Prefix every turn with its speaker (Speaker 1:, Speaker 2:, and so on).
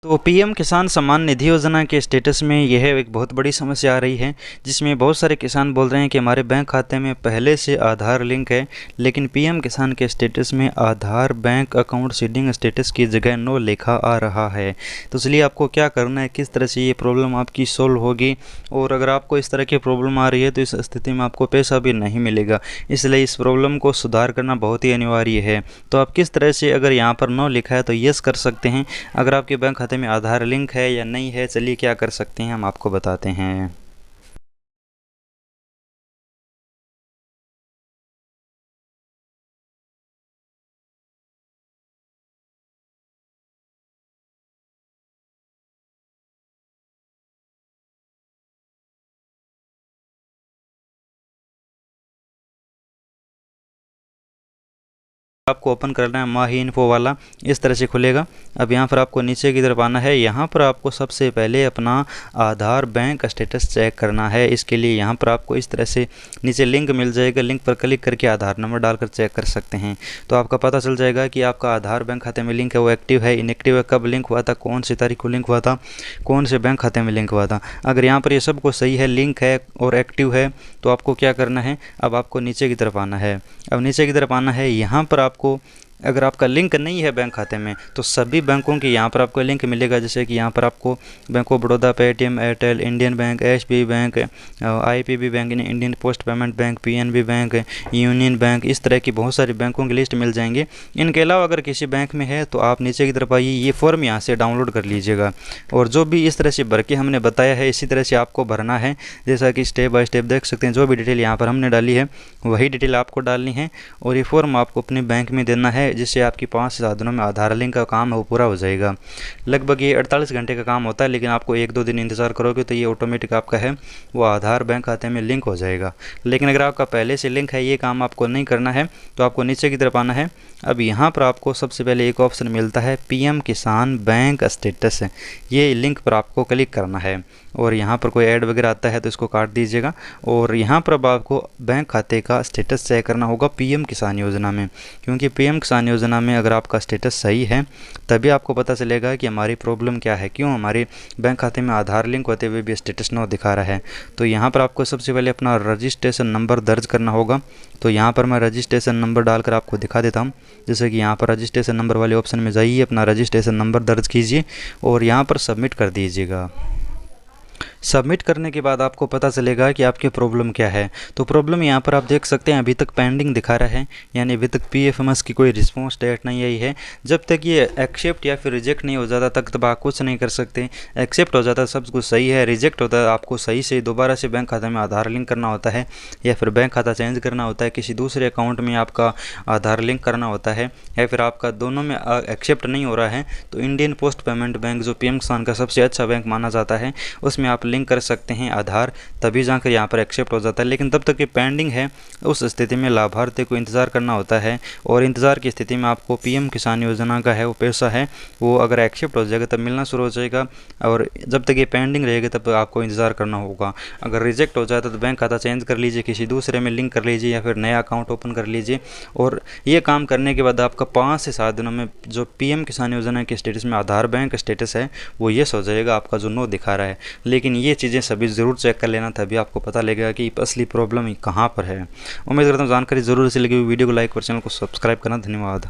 Speaker 1: तो पीएम किसान सम्मान निधि योजना के स्टेटस में यह एक बहुत बड़ी समस्या आ रही है, जिसमें बहुत सारे किसान बोल रहे हैं कि हमारे बैंक खाते में पहले से आधार लिंक है, लेकिन पीएम किसान के स्टेटस में आधार बैंक अकाउंट सीडिंग स्टेटस की जगह नो लिखा आ रहा है। तो इसलिए आपको क्या करना है, किस तरह से ये प्रॉब्लम आपकी सोल्व होगी। और अगर आपको इस तरह की प्रॉब्लम आ रही है तो इस स्थिति में आपको पैसा भी नहीं मिलेगा, इसलिए इस प्रॉब्लम को सुधार करना बहुत ही अनिवार्य है। तो आप किस तरह से, अगर यहाँ पर नो लिखा है तो यस कर सकते हैं। अगर आपके बैंक खाते में आधार लिंक है या नहीं है, चलिए क्या कर सकते हैं हम आपको बताते हैं। आपको ओपन करना है माही इन्फो वाला, इस तरह से खुलेगा। अब यहाँ पर आपको नीचे की तरफ आना है। यहाँ पर आपको सबसे पहले अपना आधार बैंक स्टेटस चेक करना है। इसके लिए यहाँ पर आपको इस तरह से नीचे लिंक मिल जाएगा, लिंक पर क्लिक करके आधार नंबर डालकर चेक कर सकते हैं। तो आपका पता चल जाएगा कि आपका आधार बैंक खाते में लिंक है, वो एक्टिव है, इनएक्टिव है, कब लिंक हुआ था, कौन सी तारीख को लिंक हुआ था, कौन से बैंक खाते में लिंक हुआ था। अगर यहाँ पर ये सब कुछ सही है, लिंक है और एक्टिव है, तो आपको क्या करना है, अब आपको नीचे की तरफ आना है। अब नीचे की तरफ आना है, यहाँ पर आपको, अगर आपका लिंक नहीं है बैंक खाते में तो सभी बैंकों के यहाँ पर आपको लिंक मिलेगा। जैसे कि यहाँ पर आपको bank of Baroda, Paytm, Airtel, Indian bank, SBI bank, IPB bank, Indian post payment bank, PNB bank, union bank, इस तरह की बहुत सारी बैंकों की लिस्ट मिल जाएंगे। इनके अलावा अगर किसी बैंक में है तो आप नीचे की तरफ आइए, ये फॉर्म यहाँ से डाउनलोड कर लीजिएगा। और जो भी इस तरह से भर के हमने बताया है, इसी तरह से आपको भरना है। जैसा कि स्टेप बाय स्टेप देख सकते हैं, जो भी डिटेल यहाँ पर हमने डाली है वही डिटेल आपको डालनी है और ये फॉर्म आपको अपने बैंक में देना है, जिससे आपकी 5 से 7 दिनों में आधार लिंक का काम है वो पूरा हो जाएगा। लगभग ये 48 घंटे का काम होता है, लेकिन आपको 1-2 दिन इंतज़ार करोगे तो ये ऑटोमेटिक आपका है वो आधार बैंक खाते में लिंक हो जाएगा। लेकिन अगर आपका पहले से लिंक है, ये काम आपको नहीं करना है, तो आपको नीचे की तरफ आना है। अब यहाँ पर आपको सबसे पहले एक ऑप्शन मिलता है पीएम किसान बैंक स्टेटस, ये लिंक पर आपको क्लिक करना है। और यहाँ पर कोई ऐड वगैरह आता है तो इसको काट दीजिएगा। और यहाँ पर अब आपको बैंक खाते का स्टेटस चेक करना होगा पीएम किसान योजना में, क्योंकि पीएम किसान योजना में अगर आपका स्टेटस सही है तभी आपको पता चलेगा कि हमारी प्रॉब्लम क्या है, क्यों हमारे बैंक खाते में आधार लिंक होते हुए भी स्टेटस नो दिखा रहा है। तो यहाँ पर आपको सबसे पहले अपना रजिस्ट्रेशन नंबर दर्ज करना होगा। तो यहाँ पर मैं रजिस्ट्रेशन नंबर डालकर आपको दिखा देता हूँ। जैसे कि यहाँ पर रजिस्ट्रेशन नंबर वाले ऑप्शन में जाइए, अपना रजिस्ट्रेशन नंबर दर्ज कीजिए और यहाँ पर सबमिट कर दीजिएगा। सबमिट करने के बाद आपको पता चलेगा कि आपकी प्रॉब्लम क्या है। तो प्रॉब्लम यहाँ पर आप देख सकते हैं अभी तक पेंडिंग दिखा रहा है, यानी अभी तक पीएफएमएस की कोई रिस्पॉन्स डेट नहीं आई है। जब तक ये एक्सेप्ट या फिर रिजेक्ट नहीं हो जाता तक आप कुछ नहीं कर सकते। एक्सेप्ट हो जाता है सब कुछ सही है, रिजेक्ट होता है आपको सही से दोबारा से बैंक खाते में आधार लिंक करना होता है या फिर बैंक खाता चेंज करना होता है, किसी दूसरे अकाउंट में आपका आधार लिंक करना होता है, या फिर आपका दोनों में एक्सेप्ट नहीं हो रहा है तो इंडियन पोस्ट पेमेंट बैंक, जो पीएम किसान का सबसे अच्छा बैंक माना जाता है, उसमें आप लिंक कर सकते हैं आधार, तभी जाकर यहाँ पर एक्सेप्ट हो जाता है। लेकिन तब तक ये पेंडिंग है, उस स्थिति में लाभार्थी को इंतज़ार करना होता है। और इंतज़ार की स्थिति में आपको पीएम किसान योजना का है वो पैसा है वो अगर एक्सेप्ट हो जाएगा तब मिलना शुरू हो जाएगा, और जब तक ये पेंडिंग रहेगा तब आपको इंतज़ार करना होगा। अगर रिजेक्ट हो जाता तो बैंक खाता चेंज कर लीजिए, किसी दूसरे में लिंक कर लीजिए या फिर नया अकाउंट ओपन कर लीजिए। और ये काम करने के बाद आपका 5 से 7 दिनों में जो पीएम किसान योजना के स्टेटस में आधार बैंक स्टेटस है वो येस हो जाएगा, आपका जो नो दिखा रहा है। लेकिन ये चीज़ें सभी ज़रूर चेक कर लेना, तभी आपको पता लगेगा कि असली प्रॉब्लम कहाँ पर है। उम्मीद करता हूँ जानकारी ज़रूर से लगी हुई। वीडियो को लाइक और चैनल को सब्सक्राइब करना। धन्यवाद।